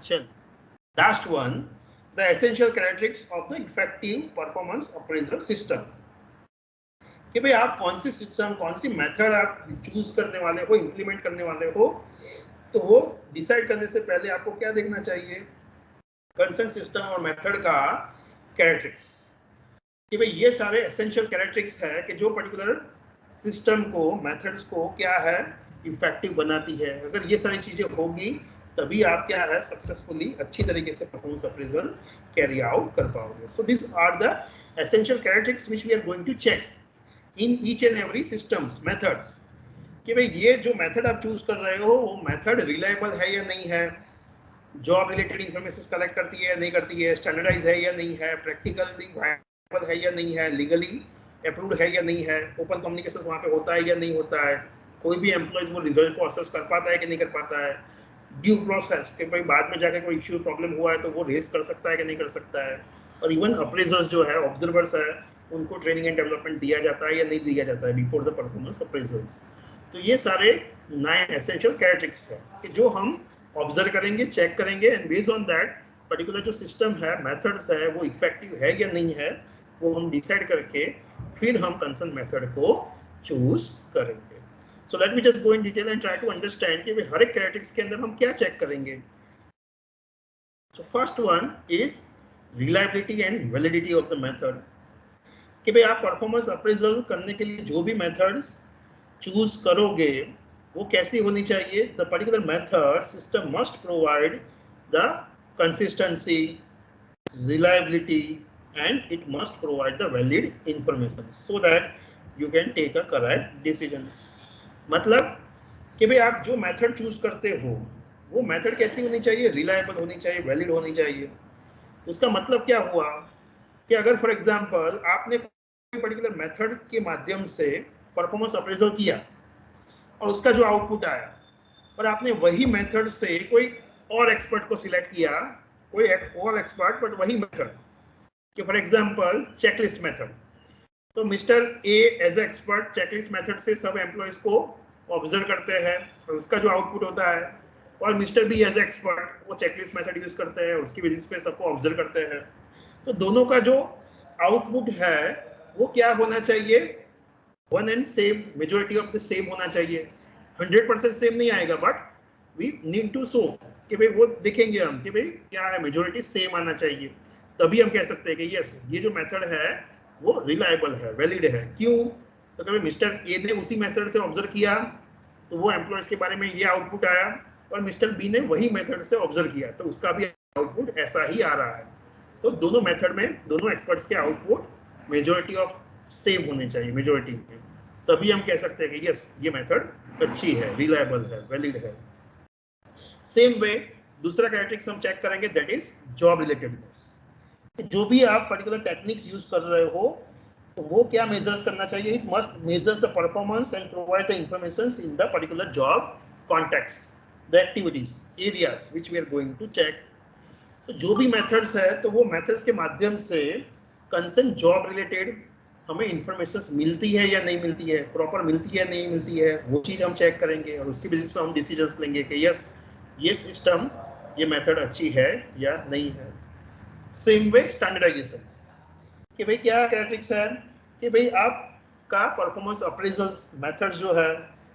चल last one, the essential characteristics of the effective performance appraisal system. कि भाई आप कौन सी सिस्टम, कौन सी मेथड आप चूज करने वाले हो, इंप्लीमेंट करने वाले हो, तो वो डिसाइड करने से पहले आपको क्या देखना चाहिए, कंसर्न सिस्टम और मेथड का कैरेक्टरिस्टिक्स। कि भाई ये सारे एसेंशियल कैरेक्टरिस्टिक्स है कि जो पर्टिकुलर सिस्टम को, मेथड्स को क्या है, इफेक्टिव बनाती है। अगर ये सारी चीजें होगी तभी आप क्या है, सक्सेसफुली अच्छी तरीके से परफॉर्मेंस अप्रेजल कैरी आउट कर पाओगे। So this are the essential characteristics which we are going to check in each and every systems methods. कि भाई ये जो मेथड आप चूज कर रहे हो वो मेथड रिलायबल है या नहीं है, जॉब रिलेटेड इंफॉर्मेशन कलेक्ट करती है या नहीं करती है, स्टैंडर्डाइज है या नहीं है, प्रैक्टिकली वायबल है या नहीं है, लीगली अप्रूव्ड है या नहीं है, ओपन कम्युनिकेशन वहाँ पे होता है या नहीं होता है, कोई भी एम्प्लॉइज वो रिजल्ट को असेस कर पाता है कि नहीं कर पाता है, ड्यू प्रोसेस के भाई बाद में जाकर कोई इश्यू प्रॉब्लम हुआ है तो वो रेस कर सकता है कि नहीं कर सकता है, और इवन अप्रेजर्स जो है, ऑब्जर्वर्स है, उनको ट्रेनिंग एंड डेवलपमेंट दिया जाता है या नहीं दिया जाता है बिफोर द परफॉर्मेंस अप्रेजल्स। तो ये सारे 9 एसेंशियल कैरेक्टरिस्टिक्स है कि जो हम ऑब्जर्व करेंगे, चेक करेंगे, and based on that particular जो सिस्टम है, मेथड्स है, वो इफेक्टिव है या नहीं है, वो हम डिसाइड करके फिर हम कंसर्न मेथड को चूज करेंगे। So let me just go in detail and try to understand कि हर एक कैरेक्टरिस्टिक्स के अंदर हम क्या चेक करेंगे। So first one is reliability and validity of the method. कि भाई आप परफॉर्मेंस अप्रेजल करने के लिए जो भी मेथड्स चूज करोगे वो कैसी होनी चाहिए, the particular method system must provide the consistency, reliability, and it must provide the valid information so that you can take a correct decision. मतलब कि भाई आप जो मेथड चूज करते हो वो मेथड कैसी होनी चाहिए, रिलायबल होनी चाहिए, वैलिड होनी चाहिए। उसका मतलब क्या हुआ कि अगर फॉर एग्जांपल आपने कोई पर्टिकुलर मेथड के माध्यम से परफॉर्मेंस अप्रेजल किया और उसका जो आउटपुट आया, और आपने वही मेथड से कोई और एक्सपर्ट को सिलेक्ट किया, कोई और एक्सपर्ट बट वही मेथड, कि फॉर एग्जांपल चेकलिस्ट मेथड, तो Mr A as a expert checklist method से सब एम्प्लॉइज को ऑब्जर्व करते हैं और उसका जो आउटपुट होता है, और Mr B as a expert वो चेकलिस्ट मेथड यूज करते हैं, उसकी बेसिस पे सबको ऑब्जर्व करते हैं। तो दोनों का जो आउटपुट है वो क्या होना चाहिए, one and same, majority of the same होना चाहिए। 100% सेम नहीं आएगा but we need to show कि भाई वो देखेंगे हम कि भाई क्या है, मेजोरिटी सेम आना चाहिए, तभी हम कह सकते हैं कि यस ये जो मेथड है वो रिलायबल है, वैलिड है। क्यों, तो कभी मिस्टर ए ने उसी मेथड से ऑब्जर्व किया तो वो एम्प्लॉयज के बारे में ये आउटपुट आया, और मिस्टर बी ने वही मेथड से ऑब्जर्व किया तो उसका भी आउटपुट ऐसा ही आ रहा है। तो दोनों मेथड में दोनों एक्सपर्ट्स के आउटपुट मेजोरिटी ऑफ सेम होने चाहिए, मेजोरिटी में, तभी हम कह सकते हैं कि यस ये मेथड अच्छी है, रिलायबल है, वैलिड है। सेम वे दूसरा कैरेक्टरिस्टिक्स हम चेक करेंगे, दैट इज जॉब रिलेटेडनेस। जो भी आप पर्टिकुलर टेक्निक्स यूज कर रहे हो तो वो क्या मेजर्स करना चाहिए, it must measures the performance and provide the information in the particular job context, the activities, areas which we are going to check. तो जो भी मेथड्स है तो वो मेथड्स के माध्यम से कंसर्न जॉब रिलेटेड हमें इंफॉर्मेशन मिलती है या नहीं मिलती है, प्रॉपर मिलती है नहीं मिलती है, वो चीज हम चेक करेंगे और उसकी बेसिस पे हम डिसीजंस लेंगे कि यस ये सिस्टम, ये मेथड अच्छी है या नहीं है। सेम वे स्टैंडर्डाइजेशन, कि भाई क्या कैरेक्टरिस्टिक्स है कि भाई आपका परफॉर्मेंस अप्रेजल्स मेथड जो है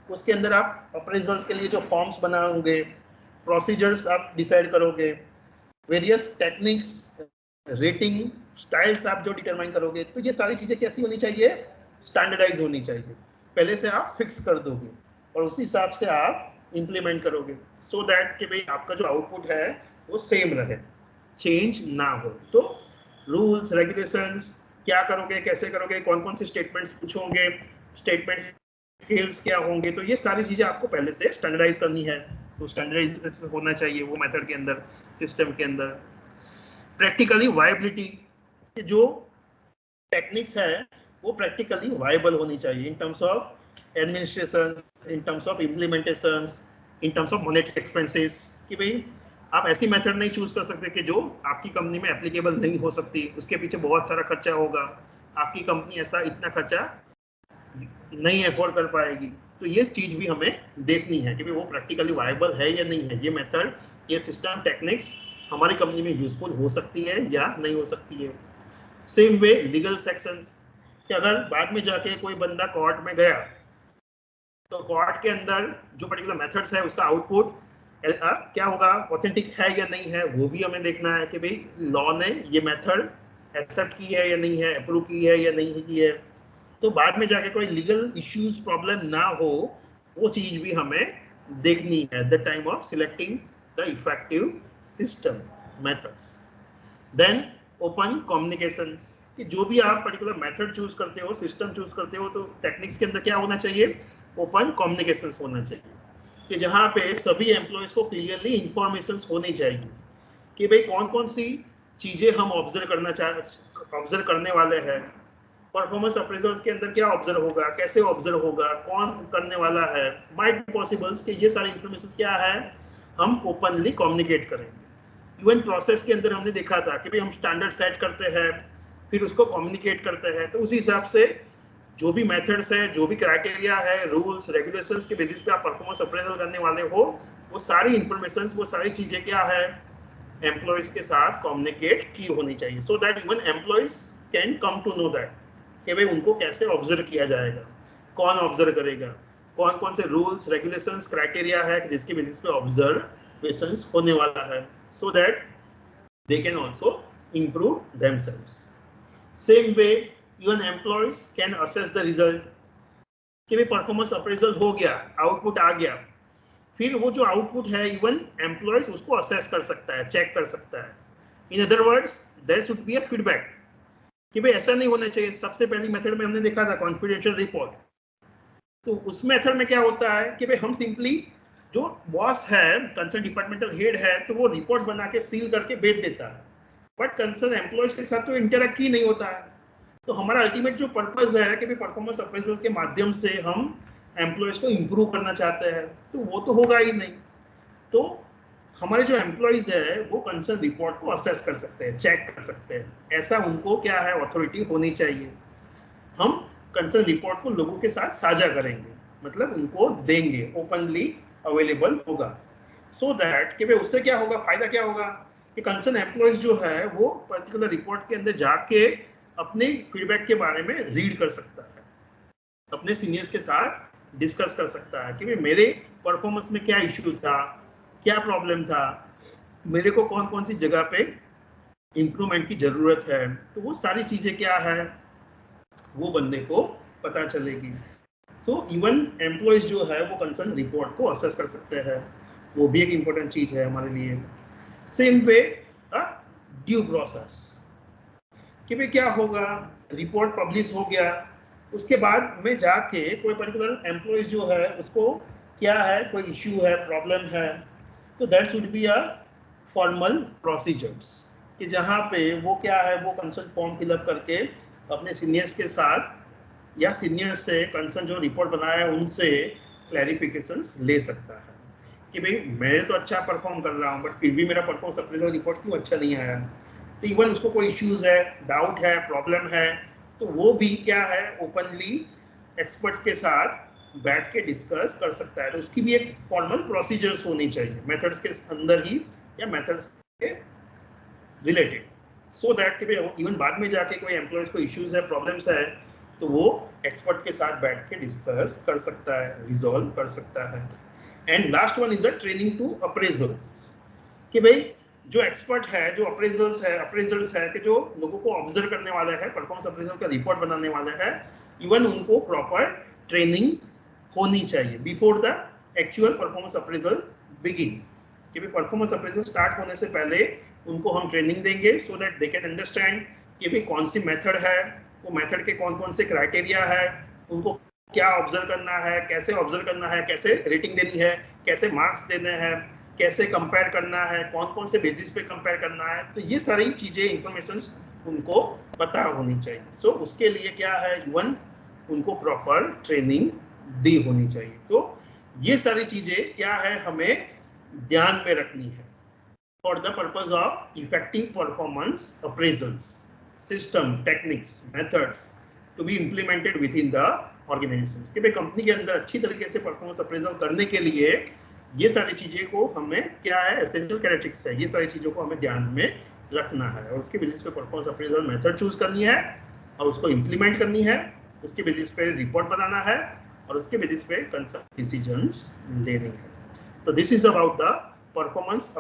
उसके अंदर आप अप्रेजल्स के लिए जो फॉर्म्स बनाओगे, प्रोसीजर्स आप डिसाइड करोगे, वेरियस टेक्निक्स, रेटिंग स्टाइल्स आप जो डिटरमाइन करोगे, तो ये सारी चीजें कैसी होनी चाहिए, स्टैंडर्डाइज होनी चाहिए। पहले से आप फिक्स कर दोगे और उसी हिसाब से आप इंप्लीमेंट करोगे सो दैट कि भाई आपका जो आउटपुट है वो सेम रहे, चेंज ना हो। तो रूल्स रेगुलेशंस क्या करोगे, कैसे करोगे, कौन कौन से स्टेटमेंट्स पूछोगे, स्टेटमेंट्स स्केल्स क्या होंगे, तो ये सारी चीजें आपको पहले से स्टैंडर्डाइज करनी है। तो स्टैंडर्डाइज होना चाहिए वो मेथड के अंदर, सिस्टम के अंदर। प्रैक्टिकली वायबिलिटी, जो टेक्निक्स है वो प्रैक्टिकली वायबल होनी चाहिए in terms of administration, in terms of implementation, in terms of monetary expenses. कि भाई आप ऐसी मेथड नहीं चूज कर सकते कि जो आपकी कंपनी में एप्लीकेबल नहीं हो सकती, उसके पीछे बहुत सारा खर्चा होगा, आपकी कंपनी ऐसा इतना खर्चा नहीं अफोर्ड कर पाएगी। तो ये चीज भी हमें देखनी है कि भाई वो प्रैक्टिकली वायबल है या नहीं है, ये मेथड ये सिस्टम टेक्निक्स हमारी कंपनी में यूजफुल हो सकती है या नहीं हो सकती है। सेम वे लीगल सेक्शंस, कि अगर बाद में जाके कोई बंदा कोर्ट में गया तो कोर्ट के अंदर जो पर्टिकुलर मेथड्स है उसका आउटपुट क्या होगा, ऑथेंटिक है या नहीं है, वो भी हमें देखना है कि भाई लॉ ने ये मेथड एक्सेप्ट की है या नहीं है, अप्रूव की है या नहीं की है। तो बाद में जाके कोई लीगल इश्यूज प्रॉब्लम ना हो, वो चीज भी हमें देखनी है at the time of selecting the effective system methods. Then open communications, कि जो भी आप पर्टिकुलर मेथड चूज करते हो, सिस्टम चूज करते हो, तो टेक्निक्स के अंदर क्या होना चाहिए, ओपन कम्युनिकेशंस होना चाहिए, कि जहाँ पे सभी एम्प्लॉयज को क्लियरली इंफॉर्मेशन होनी चाहिए कि भाई कौन कौन सी चीजें हम ऑब्जर्व करने वाले हैं, परफॉर्मेंस अप्रेजल्स के अंदर क्या ऑब्जर्व होगा, कैसे ऑब्जर्व होगा, कौन करने वाला है, माइट बी पॉसिबल्स कि ये सारी इंफॉर्मेशन क्या है हम ओपनली कम्युनिकेट करेंगे। इवन प्रोसेस के अंदर हमने देखा था कि भाई हम स्टैंडर्ड सेट करते हैं, फिर उसको कम्युनिकेट करते हैं, तो उसी हिसाब से जो भी मेथड्स है, जो भी क्राइटेरिया है, रूल्स रेगुलेशंस के बेसिस पे आप परफॉर्मेंस अप्रेजल करने वाले हो, वो सारी इंफॉर्मेशन, वो सारी चीजें क्या है एम्प्लॉयज के साथ कम्युनिकेट की होनी चाहिए, so that even employees can come to know that कि भाई उनको कैसे ऑब्जर्व किया जाएगा, कौन ऑब्जर्व करेगा, कौन कौन से रूल्स रेगुलेशंस क्राइटेरिया है जिसके बेसिस पे ऑब्जर्वेशंस होने वाला है, so that they can also improve themselves. Same way, even employees can assess the result. कि भी परफॉर्मेंस अप्रेजल हो गया, आउटपुट आ गया, फिर वो जो आउटपुट है इवन एम्प्लॉयज उसको असेस कर सकता है, चेक कर सकता है। In other words there should be a feedback, कि भाई ऐसा नहीं होना चाहिए। सबसे पहली मेथड में हमने देखा था कॉन्फिडेंशियल रिपोर्ट, तो उस मेथड में क्या होता है कि भाई हम सिंपली जो बॉस है, कंसर्न डिपार्टमेंटल हेड है, तो वो रिपोर्ट बना के सील करके भेज देता है, बट कंसर्न एम्प्लॉयज के साथ तो इंटरेक्ट ही नहीं होता है। तो हमारा अल्टीमेट जो पर्पस है कि भाई परफॉर्मेंस अप्रेजल के माध्यम से हम एम्प्लॉयज को इंप्रूव करना चाहते हैं, तो वो तो होगा ही नहीं। तो हमारे जो एम्प्लॉयज है वो कंसर्न रिपोर्ट को असेस कर सकते हैं, चेक कर सकते हैं, ऐसा उनको क्या है ऑथोरिटी होनी चाहिए। हम कंसर्न रिपोर्ट को लोगों के साथ साझा करेंगे, मतलब उनको देंगे, ओपनली अवेलेबल होगा, सो दैट कि भाई उससे क्या होगा, फायदा क्या होगा कि कंसर्न एम्प्लॉयज जो है वो पर्टिकुलर रिपोर्ट के अंदर जाके अपने फीडबैक के बारे में रीड कर सकता है, अपने सीनियर्स के साथ डिस्कस कर सकता है कि भाई मेरे परफॉर्मेंस में क्या इश्यू था, क्या प्रॉब्लम था, मेरे को कौन कौन सी जगह पे इंप्रूवमेंट की जरूरत है, तो वो सारी चीजें क्या है वो बंदे को पता चलेगी। सो इवन एम्प्लॉयज जो है वो कंसर्न रिपोर्ट को असेस कर सकते हैं, वो भी एक इंपॉर्टेंट चीज है हमारे लिए। सेम वे ड्यू प्रोसेस, कि भाई क्या होगा, रिपोर्ट पब्लिश हो गया, उसके बाद में जाके कोई पर्टिकुलर एम्प्लॉयज जो है उसको क्या है, कोई इश्यू है, प्रॉब्लम है, तो that should be a formal procedures, कि जहाँ पे वो क्या है, वो कंसर्न फॉर्म फिलअप करके अपने सीनियर्स के साथ या सीनियर से कंसर्न जो रिपोर्ट बनाया है उनसे क्लैरिफिकेशंस ले सकता है कि भाई मैं तो अच्छा परफॉर्म कर रहा हूँ, बट फिर भी मेरा परफॉर्मेंस अप्रेजल रिपोर्ट क्यों अच्छा नहीं आया। तो इवन उसको कोई इश्यूज है, डाउट है, प्रॉब्लम है, तो वो भी क्या है ओपनली एक्सपर्ट्स के साथ बैठ के डिस्कस कर सकता है। तो उसकी भी एक फॉर्मल प्रोसीजर्स होनी चाहिए मेथड्स के अंदर ही या मेथड्स के रिलेटेड, सो दैट कि इवन बाद में जाके कोई एम्प्लॉयज को इश्यूज है, प्रॉब्लम्स है, तो वो एक्सपर्ट के साथ बैठ के डिस्कस कर सकता है, रिजॉल्व कर सकता है। And last one is a training to appraisers, कि भाई जो एक्सपर्ट है, जो अप्रेजर्स है कि जो लोगों को ऑब्जर्व करने वाला है, परफॉर्मेंस अप्रेजल का रिपोर्ट बनाने वाला है, इवन उनको प्रॉपर ट्रेनिंग होनी चाहिए before the actual performance appraisal begin, कि भाई परफॉर्मेंस अप्रेजल स्टार्ट होने से पहले उनको हम ट्रेनिंग देंगे so that they can understand कि भाई कौन सी मेथड है, वो मेथड के कौन कौन से क्राइटेरिया है, उनको क्या ऑब्जर्व करना है, कैसे ऑब्जर्व करना है, कैसे रेटिंग देनी है, कैसे मार्क्स देने हैं, कैसे कंपेयर करना है, कौन कौन से बेसिस पे कंपेयर करना है, तो ये सारी चीजें इंफॉर्मेशन उनको पता होनी चाहिए। सो उसके लिए क्या है, इवन उनको प्रॉपर ट्रेनिंग दी होनी चाहिए। तो ये सारी चीजें क्या है हमें ध्यान में रखनी है for the purpose of effective performance appraisals, system, techniques, methods to be implemented within the organizations. कि भाई कंपनी के अंदर अच्छी तरीके से परफॉर्मेंस अप्रेजल करने के लिए ये सारी चीजें को हमें क्या है, एसेंशियल कैरेक्टरिस्टिक्स है, ये सारी चीजों को हमें ध्यान में रखना है और उसके बेसिस पे परफॉर्मेंस अप्रेजल मेथड चूज करनी है और उसको इम्प्लीमेंट करनी है, उसके बेसिस पे रिपोर्ट बनाना है और उसके बेसिस पे कंसल्ट डिसीजंस लेने हैं। तो this is about the performance